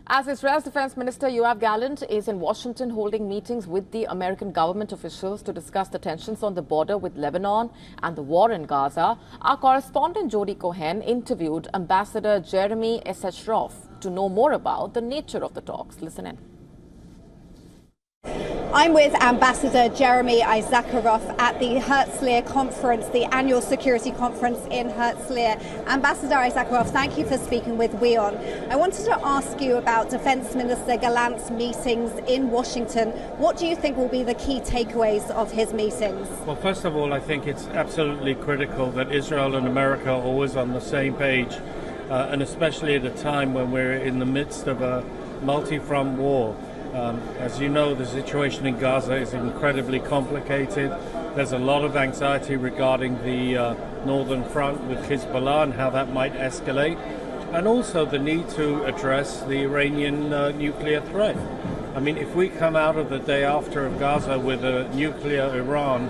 As Israel's Defense Minister Gallant is in Washington holding meetings with the American government officials to discuss the tensions on the border with Lebanon and the war in Gaza, our correspondent Jody Cohen interviewed Ambassador Jeremy Issacharoff to know more about the nature of the talks. Listen in. I'm with Ambassador Jeremy Issacharoff at the Herzliya conference, the annual security conference in Herzliya. Ambassador Issacharoff, thank you for speaking with WION. I wanted to ask you about Defense Minister Gallant's meetings in Washington. What do you think will be the key takeaways of his meetings? Well, first of all, I think it's absolutely critical that Israel and America are always on the same page, and especially at a time when we're in the midst of a multi-front war. As you know, the situation in Gaza is incredibly complicated. There's a lot of anxiety regarding the northern front with Hezbollah and how that might escalate, and also the need to address the Iranian nuclear threat. I mean, if we come out of the day after of Gaza with a nuclear Iran,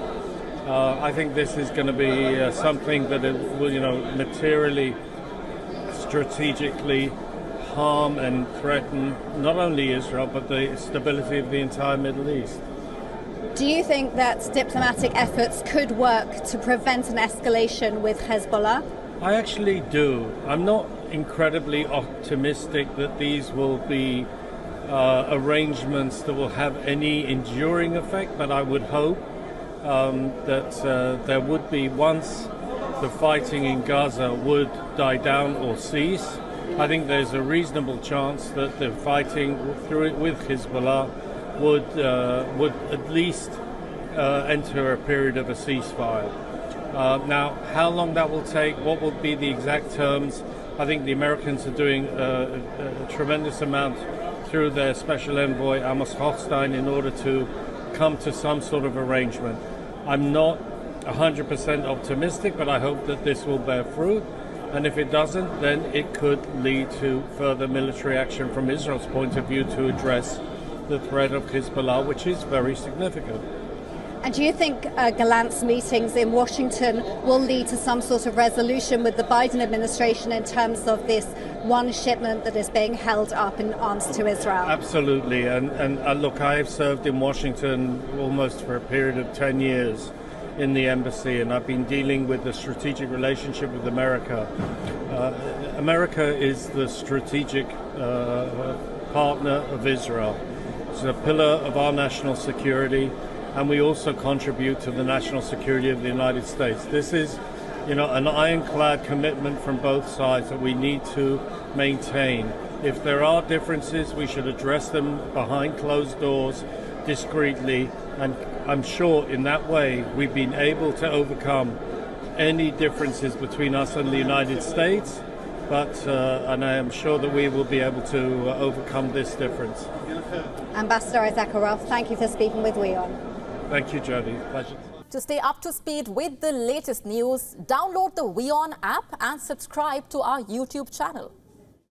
I think this is going to be something that it will, materially, strategically harm and threaten not only Israel but the stability of the entire Middle East. Do you think that diplomatic efforts could work to prevent an escalation with Hezbollah? I actually do. I'm not incredibly optimistic that these will be arrangements that will have any enduring effect, but I would hope that there would be, once the fighting in Gaza would die down or cease, I think there's a reasonable chance that the fighting through it with Hezbollah would at least enter a period of a ceasefire. Now, how long that will take, what will be the exact terms, I think the Americans are doing a tremendous amount through their special envoy Amos Hochstein in order to come to some sort of arrangement. I'm not 100% optimistic, but I hope that this will bear fruit. And if it doesn't, then it could lead to further military action from Israel's point of view to address the threat of Hezbollah, which is very significant. And do you think Gallant's meetings in Washington will lead to some sort of resolution with the Biden administration in terms of this one shipment that is being held up in arms to Israel? Absolutely. And look, I have served in Washington almost for a period of 10 years. In the embassy, and I've been dealing with the strategic relationship with America. America is the strategic partner of Israel. It's a pillar of our national security, and we also contribute to the national security of the United States. This is, an ironclad commitment from both sides that we need to maintain. If there are differences, we should address them behind closed doors, discreetly, and I'm sure in that way we've been able to overcome any differences between us and the United States, and I am sure that we will be able to overcome this difference. Ambassador Issacharoff, thank you for speaking with WION. Thank you, Jody. Pleasure. To stay up to speed with the latest news, download the WION app and subscribe to our YouTube channel.